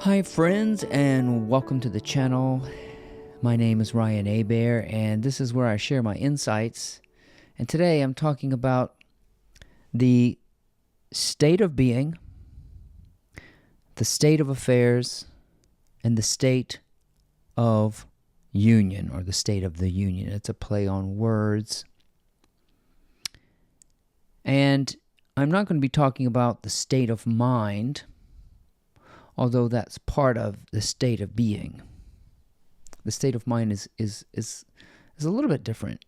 Hi friends, and welcome to the channel. My name is Ryan Abair, and this is where I share my insights. And today I'm talking about the state of being, the state of affairs, and the state of union, or the state of the union. It's a play on words. And I'm not going to be talking about the state of mind, although that's part of the state of being. The state of mind is a little bit different.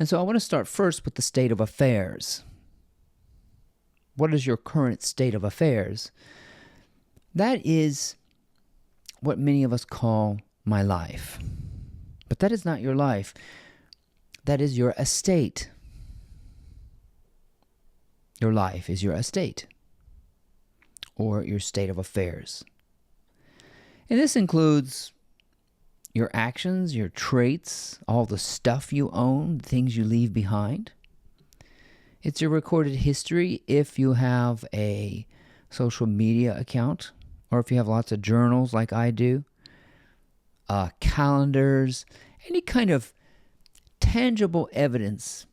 And so I want to start first with the state of affairs. What is your current state of affairs? That is what many of us call my life. But that is not your life. That is your estate. Your life is your estate, or your state of affairs. And this includes your actions, your traits, all the stuff you own, the things you leave behind. It's your recorded history if you have a social media account, or if you have lots of journals like I do, calendars, any kind of tangible evidence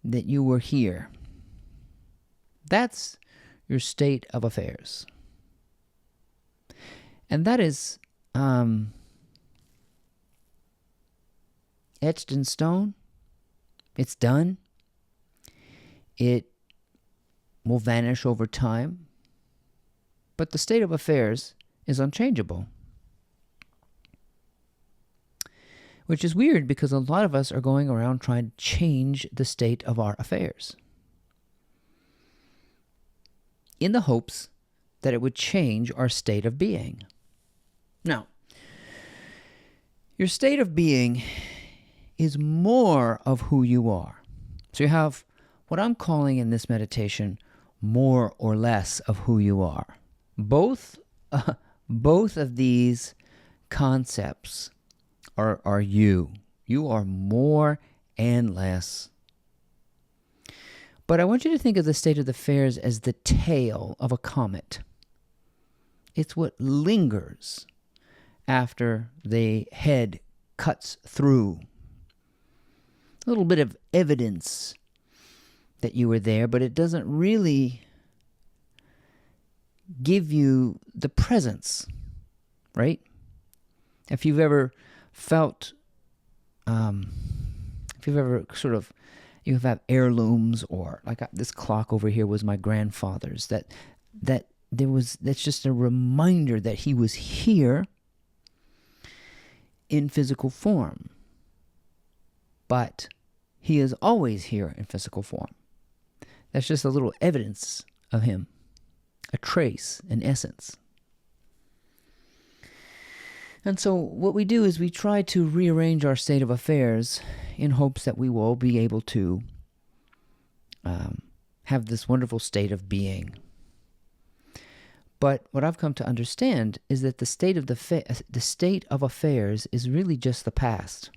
that you were here. That's your state of affairs. And that is etched in stone. It's done. It will vanish over time. But the state of affairs is unchangeable. Which is weird because a lot of us are going around trying to change the state of our affairs, in the hopes that it would change our state of being. Now, your state of being is more of who you are. So you have what I'm calling in this meditation more or less of who you are. Both of these concepts are you. You are more and less. But I want you to think of the state of the affairs as the tail of a comet. It's what lingers after the head cuts through. A little bit of evidence that you were there, but it doesn't really give you the presence, right? If you've ever felt, if you've ever sort of, you have heirlooms, or like this clock over here was my grandfather's, that's just a reminder that he was here in physical form. But he is always here in physical form. That's just a little evidence of him, a trace, an essence. And so what we do is we try to rearrange our state of affairs in hopes that we will be able to have this wonderful state of being. But what I've come to understand is that the state of affairs is really just the past.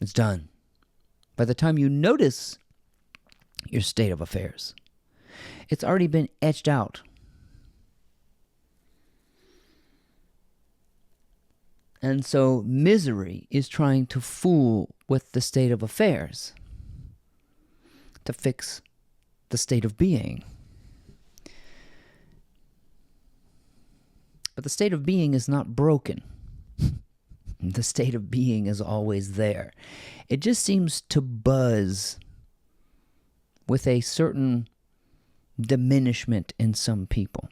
It's done. By the time you notice your state of affairs, it's already been etched out. And so misery is trying to fool with the state of affairs to fix the state of being. But the state of being is not broken. The state of being is always there. It just seems to buzz with a certain diminishment in some people.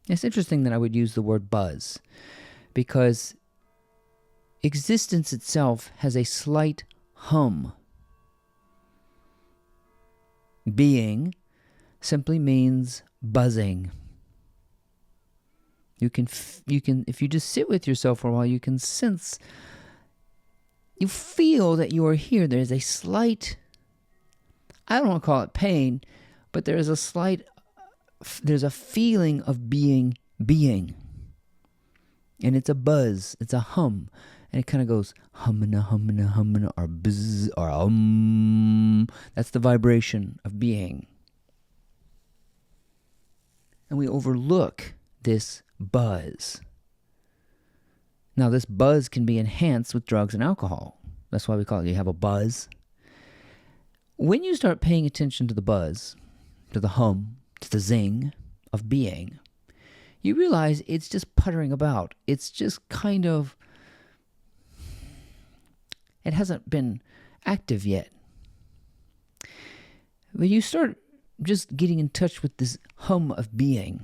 It's interesting that I would use the word buzz, because existence itself has a slight hum. Being simply means buzzing. You can, if you just sit with yourself for a while, you can sense, you feel that you are here. There's a slight, I don't want to call it pain, but there's a feeling of being. And it's a buzz, it's a hum. And it kind of goes hummina, hummina, hummina, or buzz, or That's the vibration of being. and we overlook this buzz. Now, this buzz can be enhanced with drugs and alcohol. That's why we call it, you have a buzz. When you start paying attention to the buzz, to the hum, to the zing of being, you realize it's just puttering about. It's just kind of, it hasn't been active yet. When you start just getting in touch with this hum of being,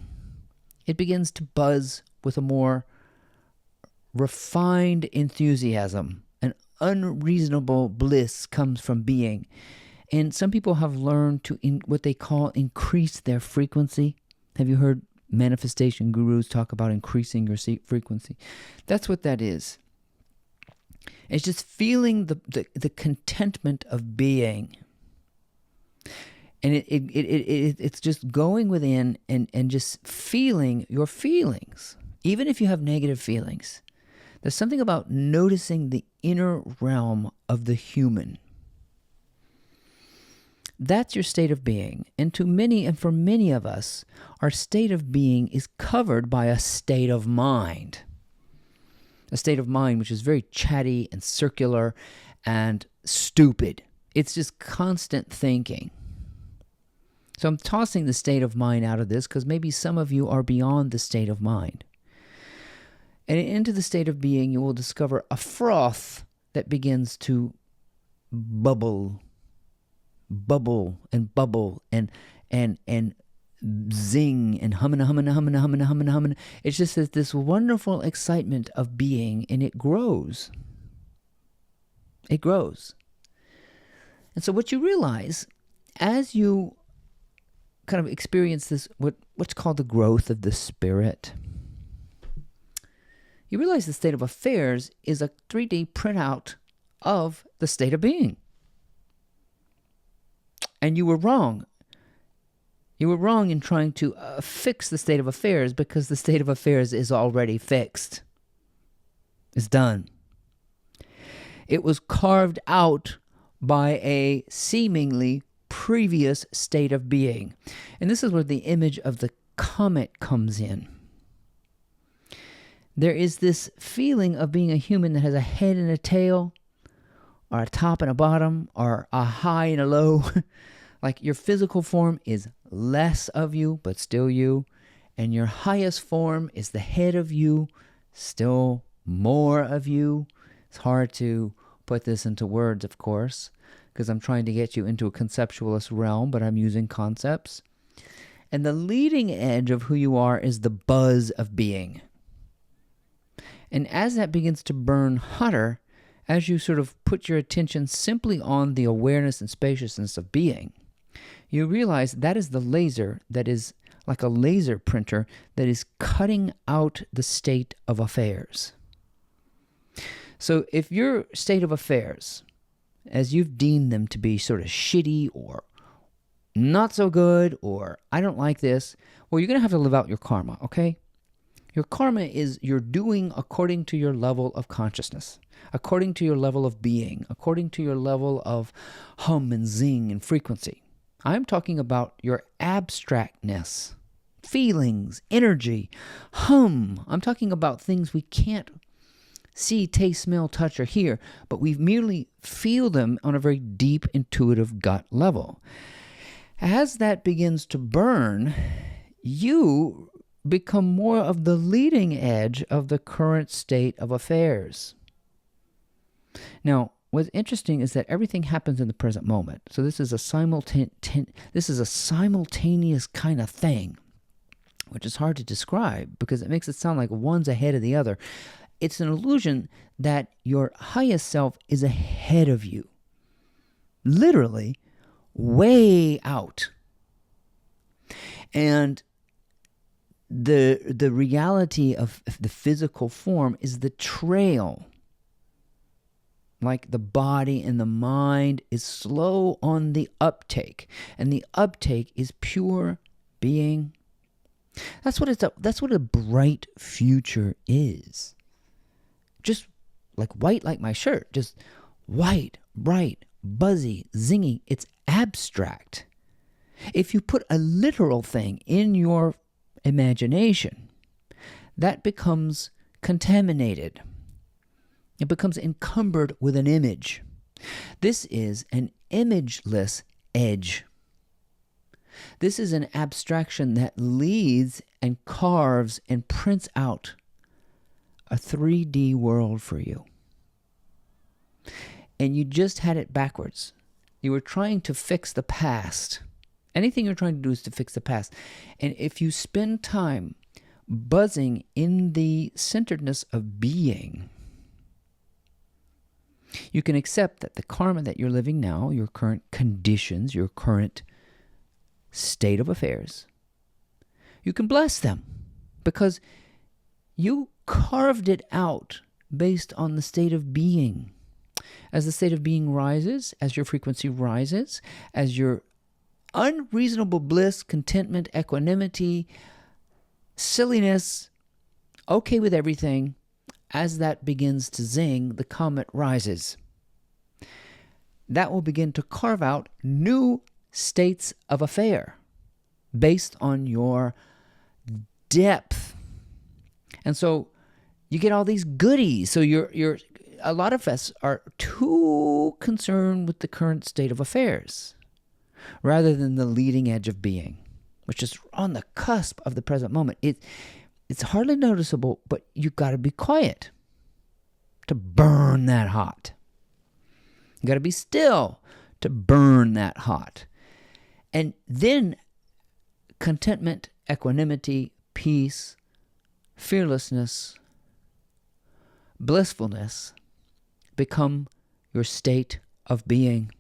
it begins to buzz with a more refined enthusiasm. An unreasonable bliss comes from being. And some people have learned to, what they call, increase their frequency. Have you heard manifestation gurus talk about increasing your frequency? That's what that is. It's just feeling the contentment of being. And it's just going within and just feeling your feelings. Even if you have negative feelings, there's something about noticing the inner realm of the human. That's your state of being. And for many of us, our state of being is covered by a state of mind. A state of mind which is very chatty and circular and stupid. It's just constant thinking. So I'm tossing the state of mind out of this because maybe some of you are beyond the state of mind. And into the state of being, you will discover a froth that begins to bubble and bubble and zing and humming. It's just this wonderful excitement of being, and it grows. It grows. And so what you realize as you kind of experience this, what's called the growth of the spirit, you realize the state of affairs is a 3D printout of the state of being. And you were wrong. You were wrong in trying to fix the state of affairs, because the state of affairs is already fixed. It's done. It was carved out by a seemingly previous state of being. And this is where the image of the comet comes in. There is this feeling of being a human that has a head and a tail, or a top and a bottom, or a high and a low. Like your physical form is less of you, but still you. And your highest form is the head of you, still more of you. It's hard to put this into words, of course, because I'm trying to get you into a conceptualist realm, but I'm using concepts. And the leading edge of who you are is the buzz of being. And as that begins to burn hotter, as you sort of put your attention simply on the awareness and spaciousness of being, you realize that is the laser that is like a laser printer that is cutting out the state of affairs. So if your state of affairs, as you've deemed them to be sort of shitty or not so good, or I don't like this, well, you're going to have to live out your karma, okay? Your karma is you're doing according to your level of consciousness, according to your level of being, according to your level of hum and zing and frequency. I'm talking about your abstractness, feelings, energy, hum. I'm talking about things we can't see, taste, smell, touch, or hear, but we merely feel them on a very deep, intuitive gut level. As that begins to burn, you become more of the leading edge of the current state of affairs. Now, what's interesting is that everything happens in the present moment. So this is a simultaneous kind of thing, which is hard to describe because it makes it sound like one's ahead of the other. It's an illusion that your highest self is ahead of you, literally way out. And the reality of the physical form is the trail. Like the body and the mind is slow on the uptake, and the uptake is pure being. That's what a bright future is. Just like white, like my shirt, just white, bright, buzzy, zingy. It's abstract. If you put a literal thing in your imagination, that becomes contaminated. It becomes encumbered with an image. This is an imageless edge. This is an abstraction that leads and carves and prints out a 3D world for you. And you just had it backwards. You were trying to fix the past. Anything you're trying to do is to fix the past. And if you spend time buzzing in the centeredness of being, you can accept that the karma that you're living now, your current conditions, your current state of affairs, you can bless them because you carved it out based on the state of being. As the state of being rises, as your frequency rises, as your unreasonable bliss, contentment, equanimity, silliness, okay with everything, as that begins to zing, the comet rises. That will begin to carve out new states of affair based on your depth. And so you get all these goodies. So a lot of us are too concerned with the current state of affairs rather than the leading edge of being, which is on the cusp of the present moment. It's hardly noticeable, but you've got to be quiet to burn that hot. You got to be still to burn that hot. And then contentment, equanimity, peace, fearlessness, blissfulness become your state of being.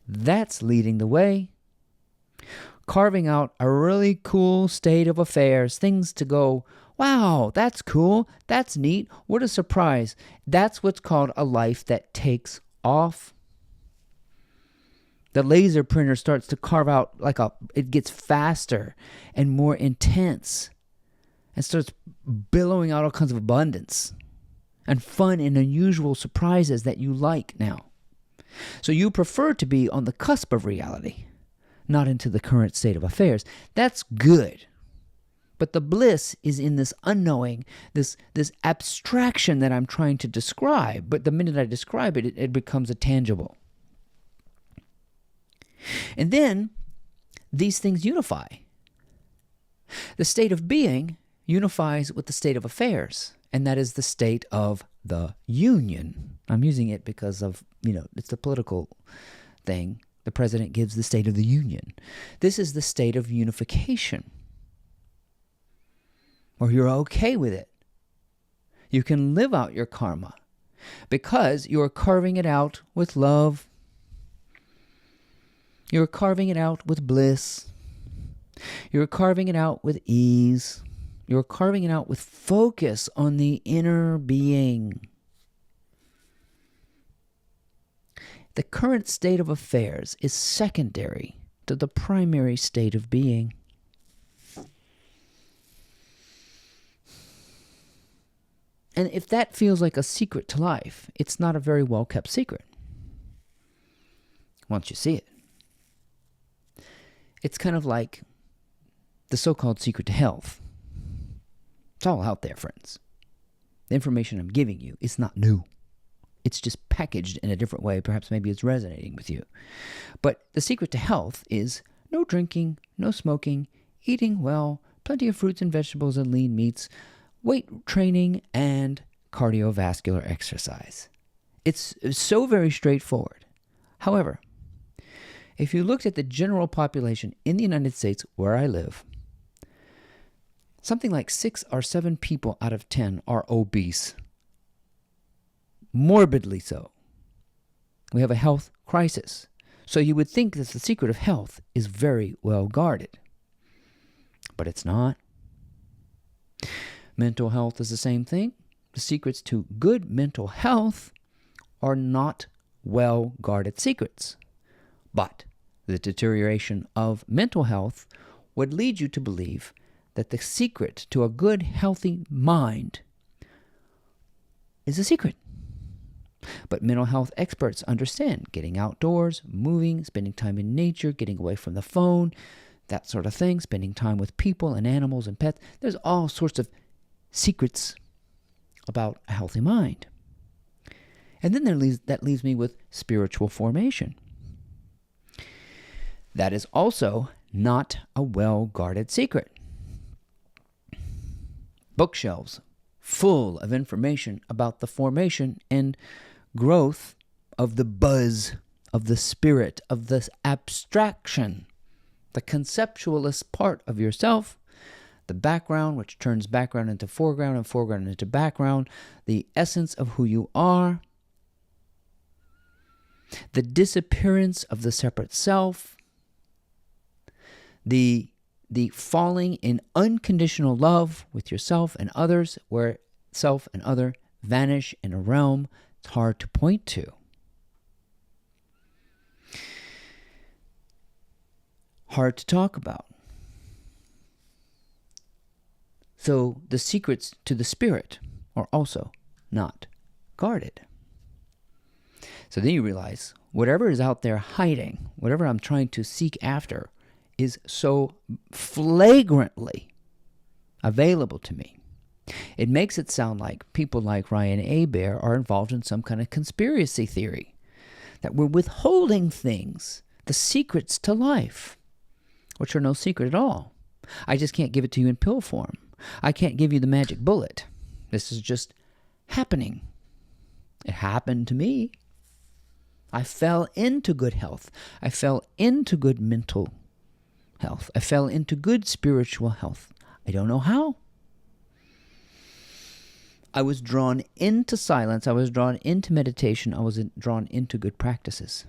That's leading the way. Carving out a really cool state of affairs, things to go, wow, that's cool, that's neat, what a surprise. That's what's called a life that takes off. The laser printer starts to carve out it gets faster and more intense and starts billowing out all kinds of abundance and fun and unusual surprises that you like now. So you prefer to be on the cusp of reality, not into the current state of affairs. That's good. But the bliss is in this unknowing, this abstraction that I'm trying to describe. But the minute I describe it, it becomes a tangible. And then these things unify. The state of being unifies with the state of affairs, and that is the state of the union. I'm using it because of, it's a political thing. The president gives the State of the Union. This is the state of unification, where you're okay with it. You can live out your karma because you're carving it out with love. You're carving it out with bliss. You're carving it out with ease. You're carving it out with focus on the inner being. The current state of affairs is secondary to the primary state of being. And if that feels like a secret to life, it's not a very well-kept secret once you see it. It's kind of like the so-called secret to health. It's all out there, friends. The information I'm giving you is not new. It's just packaged in a different way. Perhaps maybe it's resonating with you. But the secret to health is no drinking, no smoking, eating well, plenty of fruits and vegetables and lean meats, weight training, and cardiovascular exercise. It's so very straightforward. However, if you looked at the general population in the United States where I live, something like 6 or 7 people out of 10 are obese. Morbidly so. We have a health crisis. So you would think that the secret of health is very well guarded. But it's not. Mental health is the same thing. The secrets to good mental health are not well guarded secrets. But the deterioration of mental health would lead you to believe that the secret to a good, healthy mind is a secret. But mental health experts understand getting outdoors, moving, spending time in nature, getting away from the phone, that sort of thing, spending time with people and animals and pets. There's all sorts of secrets about a healthy mind. And then that leaves me with spiritual formation. That is also not a well-guarded secret. Bookshelves full of information about the formation and growth of the buzz, of the spirit, of this abstraction, the conceptualist part of yourself, the background, which turns background into foreground and foreground into background, the essence of who you are, the disappearance of the separate self, the falling in unconditional love with yourself and others, where self and other vanish in a realm it's hard to point to. Hard to talk about. So the secrets to the spirit are also not guarded. So then you realize whatever is out there hiding, whatever I'm trying to seek after, is so flagrantly available to me. It makes it sound like people like Ryan Hebert are involved in some kind of conspiracy theory, that we're withholding things, the secrets to life, which are no secret at all. I just can't give it to you in pill form. I can't give you the magic bullet. This is just happening. It happened to me. I fell into good health. I fell into good mental health. I fell into good spiritual health. I don't know how. I was drawn into silence. I was drawn into meditation. I was drawn into good practices.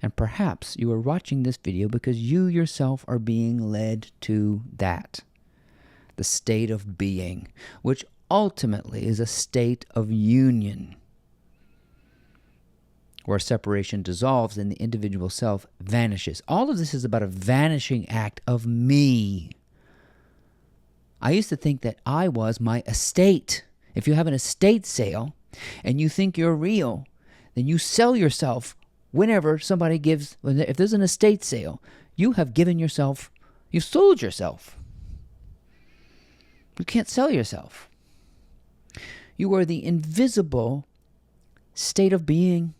And perhaps you are watching this video because you yourself are being led to that. The state of being, which ultimately is a state of union, where separation dissolves and the individual self vanishes. All of this is about a vanishing act of me. I used to think that I was my estate. If you have an estate sale and you think you're real, then you sell yourself whenever somebody gives, if there's an estate sale, you have given yourself, you've sold yourself. You can't sell yourself. You are the invisible state of being,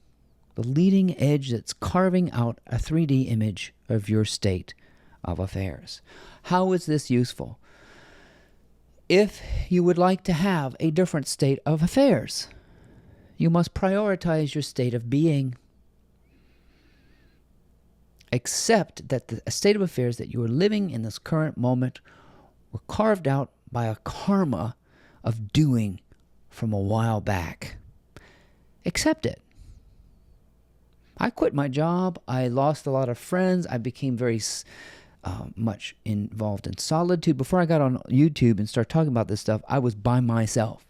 the leading edge that's carving out a 3D image of your state of affairs. How is this useful? If you would like to have a different state of affairs, you must prioritize your state of being. Accept that the state of affairs that you are living in this current moment were carved out by a karma of doing from a while back. Accept it. I quit my job. I lost a lot of friends. I became very much involved in solitude. Before I got on YouTube and started talking about this stuff, I was by myself.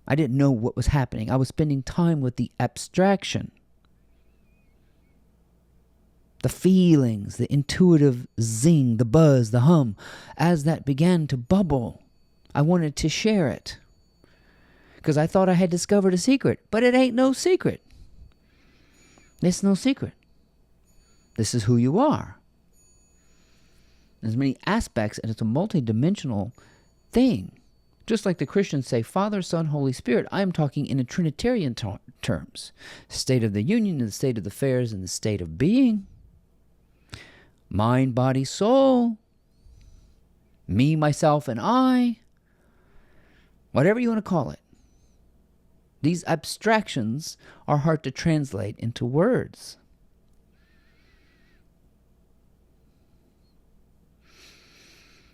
I didn't know what was happening. I was spending time with the abstraction, the feelings, the intuitive zing, the buzz, the hum. As that began to bubble, I wanted to share it because I thought I had discovered a secret, but it ain't no secret. It's no secret. This is who you are. There's many aspects, and it's a multidimensional thing. Just like the Christians say, Father, Son, Holy Spirit, I am talking in a Trinitarian terms. State of the union, and the state of the affairs, and the state of being. Mind, body, soul. Me, myself, and I. Whatever you want to call it. These abstractions are hard to translate into words.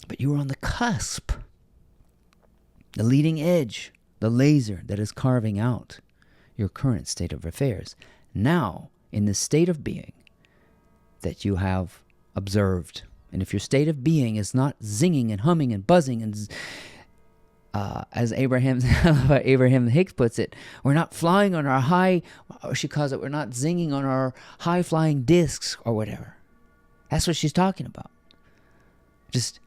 But you are on the cusp, the leading edge, the laser that is carving out your current state of affairs. Now, in the state of being that you have observed, and if your state of being is not zinging and humming and buzzing and as Abraham Hicks puts it, we're not flying on our high, or she calls it, we're not zinging on our high-flying discs or whatever. That's what she's talking about. Just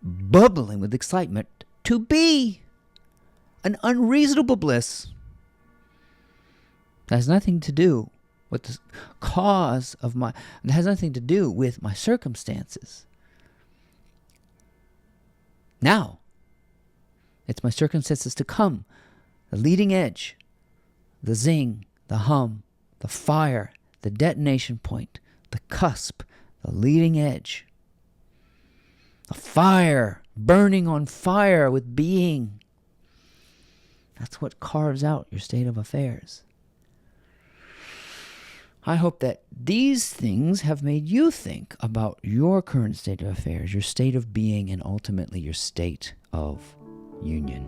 bubbling with excitement to be an unreasonable bliss That has nothing to do with the cause of my, it has nothing to do with my circumstances. Now, it's my circumstances to come, the leading edge, the zing, the hum, the fire, the detonation point, the cusp, the leading edge. A fire, burning on fire with being. That's what carves out your state of affairs. I hope that these things have made you think about your current state of affairs, your state of being, and ultimately your state of union.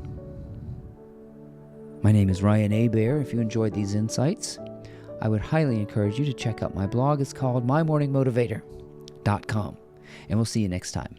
My name is Ryan Hebert. If you enjoyed these insights, I would highly encourage you to check out my blog. It's called mymorningmotivator.com. And we'll see you next time.